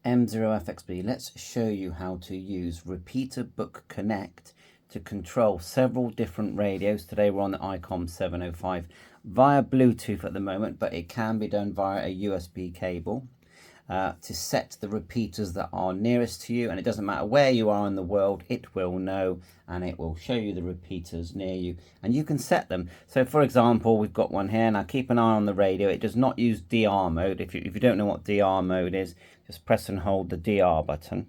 M0FXB, let's show you how to use RepeaterBook Connect to control several different radios. Today we're on the ICOM 705 via Bluetooth at the moment, but it can be done via a USB cable to set the repeaters that are nearest to you, and it doesn't matter where you are in the world, it will know and it will show you the repeaters near you and you can set them. So for example, we've got one here. Now keep an eye on the radio. It does not use DR mode. If you don't know what DR mode is, just press and hold the DR button,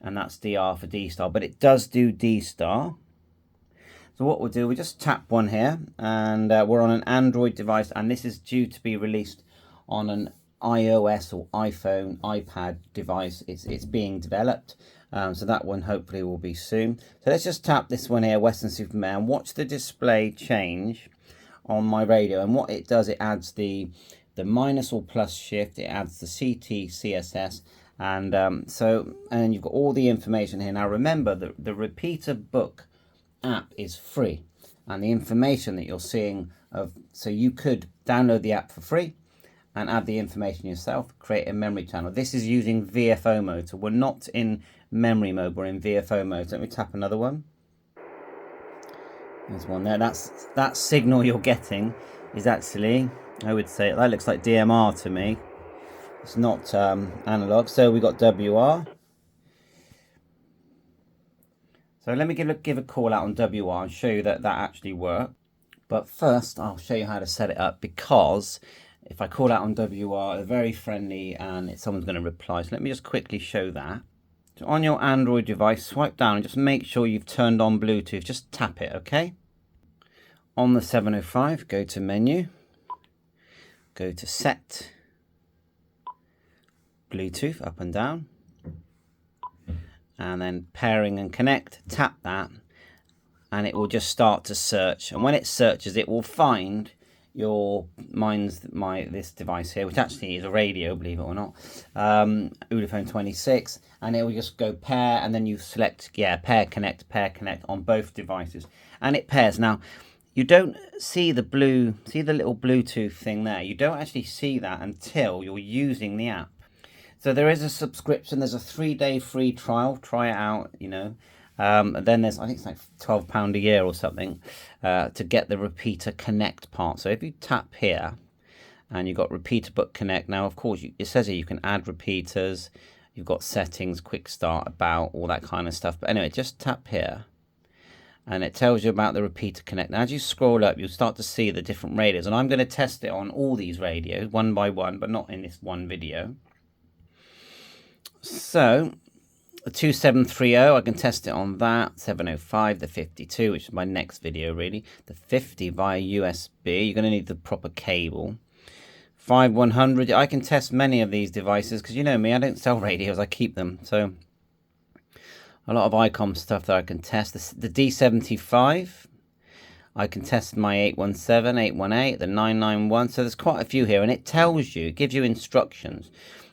and that's DR for D star, but it does do D star. So what we'll do, we just tap one here, and we're on an Android device, and this is due to be released on an iOS or iPhone, iPad device. It's being developed, so that one hopefully will be soon. So let's just tap this one here, Western Superman. Watch the display change on my radio, and what it does, it adds the minus or plus shift, it adds the CT, CSS, and and you've got all the information here. Now remember that the RepeaterBook app is free, and the information that you're seeing so you could download the app for free and add the information yourself, create a memory channel. This is using VFO mode, so we're not in memory mode, we're in VFO mode. So let me tap another one. There's one there. That signal you're getting is actually, I would say, that looks like DMR to me. It's not analog. So we got WR. So let me give a call out on WR and show you that actually works. But first, I'll show you how to set it up, because if I call out on WR, they're very friendly and someone's going to reply. So let me just quickly show that. So on your Android device, swipe down and just make sure you've turned on Bluetooth. Just tap it, okay? On the 705, go to menu, go to set, Bluetooth up and down, and then pairing and connect, tap that, and it will just start to search. And when it searches, it will find this device here, which actually is a radio, believe it or not, Vodafone 26, and it will just go pair, and then you select pair connect on both devices, and it pairs. Now you don't see the little Bluetooth thing there. You don't actually see that until you're using the app. So there is a subscription. There's a 3-day free trial. Try it out, then there's, I think it's like £12 a year or something to get the Repeater Connect part. So if you tap here and you've got RepeaterBook Connect, now of course it says here you can add repeaters, you've got settings, quick start, about, all that kind of stuff. But anyway, just tap here and it tells you about the Repeater Connect. Now as you scroll up, you'll start to see the different radios, and I'm going to test it on all these radios one by one, but not in this one video. So the 2730, I can test it on that. 705, the 52, which is my next video really. The 50 via USB, you're going to need the proper cable. 5100, I can test many of these devices, because you know me, I don't sell radios, I keep them. So a lot of ICOM stuff that I can test. The D75, I can test my 817, 818, the 991. So there's quite a few here, and it tells you, it gives you instructions.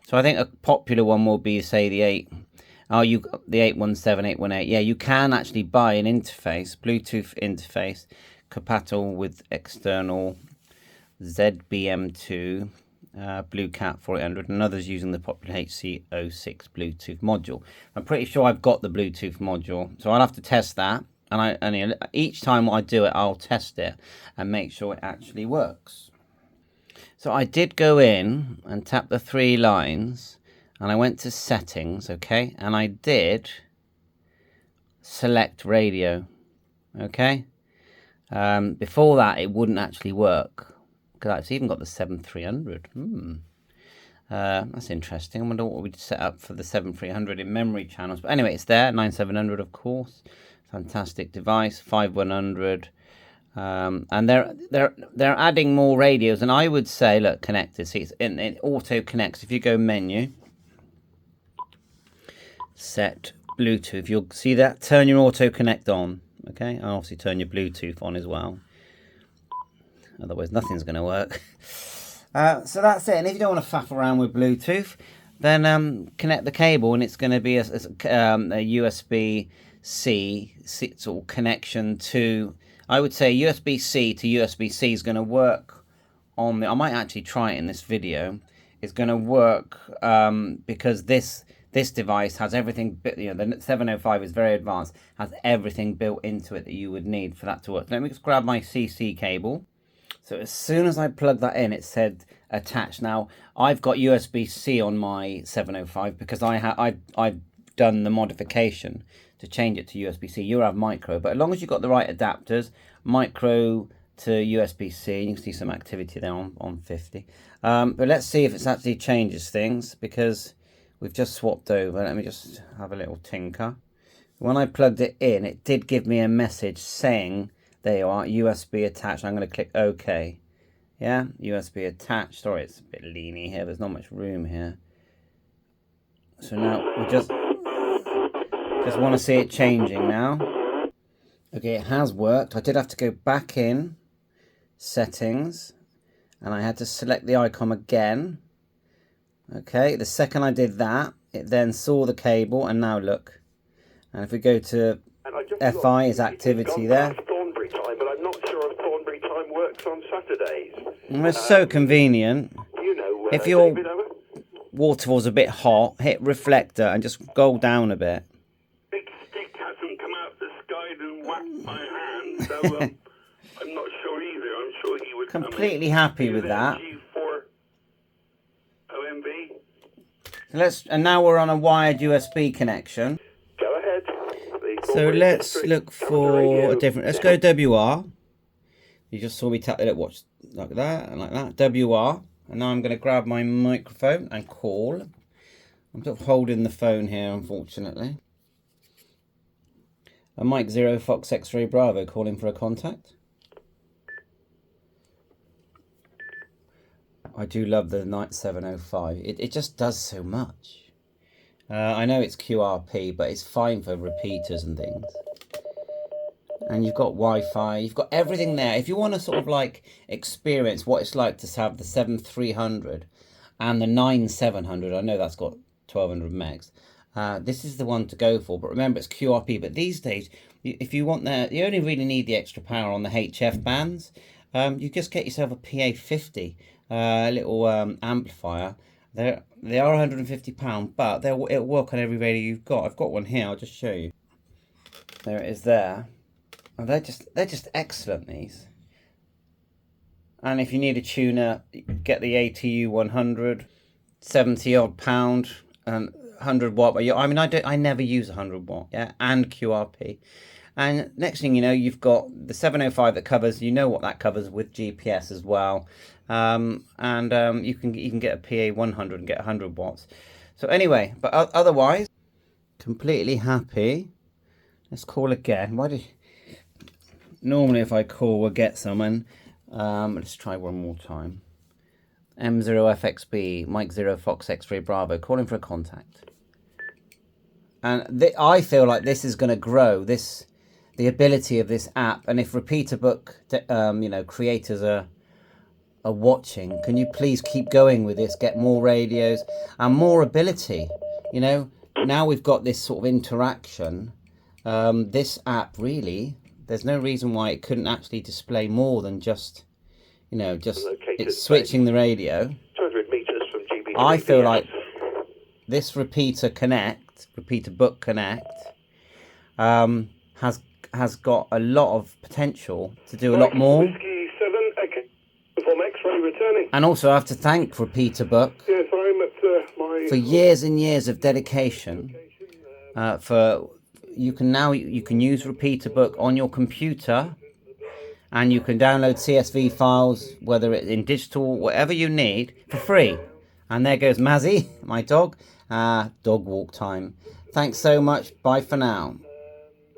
So I think a popular one will be, say, the 817, 818. Yeah, you can actually buy an interface, Bluetooth interface, compatible with external ZBM2, Blue Cat 4800, and others using the popular HC06 Bluetooth module. I'm pretty sure I've got the Bluetooth module, so I'll have to test that. And each time I do it, I'll test it and make sure it actually works. So I did go in and tap the 3 lines, and I went to settings, okay, and I did select radio, okay. Before that, it wouldn't actually work, because I've even got the 7300. That's interesting. I wonder what we'd set up for the 7300 in memory channels. But anyway, it's there. 9700, of course. Fantastic device. 5100. And they're adding more radios, and I would say, look, connected. See, it auto connects. If you go menu, set Bluetooth, you'll see that. Turn your auto connect on, okay, and obviously turn your Bluetooth on as well. Otherwise, nothing's going to work. So that's it. And if you don't want to faff around with Bluetooth, then connect the cable, and it's going to be a USB-C sort of connection to. I would say USB-C to USB-C is going to work on the. I might actually try it in this video. is going to work because this device has everything, you know, the 705 is very advanced, has everything built into it that you would need for that to work. Let me just grab my CC cable. So as soon as I plug that in, it said attach. Now, I've got USB-C on my 705 because I've done the modification to change it to USB-C. You have micro, but as long as you've got the right adapters, micro to USB-C, you can see some activity there on 50. But let's see if it actually changes things, because we've just swapped over. Let me just have a little tinker. When I plugged it in, it did give me a message saying, there you are, USB attached. I'm going to click OK. Yeah, USB attached. Sorry, it's a bit leany here. There's not much room here. So now we just want to see it changing now. Okay, it has worked. I did have to go back in settings, and I had to select the ICOM again. Okay, the second I did that, it then saw the cable, and now look. And if we go to FI, is activity there. Thornbury time, but I'm not sure if Thornbury time works on Saturdays. It's so convenient. You know, if your water was a bit hot, hit reflector and just go down a bit. Big stick hasn't come out the sky and whacked my hand, so I'm not sure either. I'm sure he would. Completely happy with that. G4 OMB. And now we're on a wired USB connection. Go ahead. So let's look for a different. Let's go WR. You just saw me tap the little watch like that and like that. WR. And now I'm going to grab my microphone and call. I'm sort of holding the phone here, unfortunately. A Mike 0 Fox X-Ray Bravo calling for a contact. I do love the Night 705. It just does so much. I know it's QRP, but it's fine for repeaters and things. And you've got Wi-Fi, you've got everything there. If you want to sort of like experience what it's like to have the 7300 and the 9700, I know that's got 1200 megs. This is the one to go for, but remember it's QRP. But these days, if you want that, you only really need the extra power on the HF bands. You just get yourself a PA50, a little amplifier. They are £150, but it'll work on every radio you've got. I've got one here. I'll just show you. There it is there. Oh, they're just excellent, these. And if you need a tuner, get the ATU 100, 70 odd pound, and 100 watt. But I mean, I never use 100 watt, yeah, and QRP. And next thing you know, you've got the 705 that covers. You know what that covers with GPS as well. You can get a PA 100 and get 100 watts. So anyway, but otherwise, completely happy. Let's call again. Normally if I call, we'll get someone. Let's try one more time. M0FXB, Mike 0 Fox X-Ray Bravo, calling for a contact. And I feel like this is going to grow, the ability of this app. And if RepeaterBook, creators are watching, can you please keep going with this, get more radios and more ability? Now we've got this sort of interaction. This app really, there's no reason why it couldn't actually display more than just it's switching the radio. 200 meters from GB. I feel like this RepeaterBook Connect has got a lot of potential to do a lot more. Whiskey 7, from X-ray returning. And also I have to thank RepeaterBook Yes, I'm at for years and years of dedication. You can use RepeaterBook on your computer, and you can download CSV files, whether it's in digital, whatever you need, for free. And there goes Mazzy, my dog. Dog walk time. Thanks so much. Bye for now.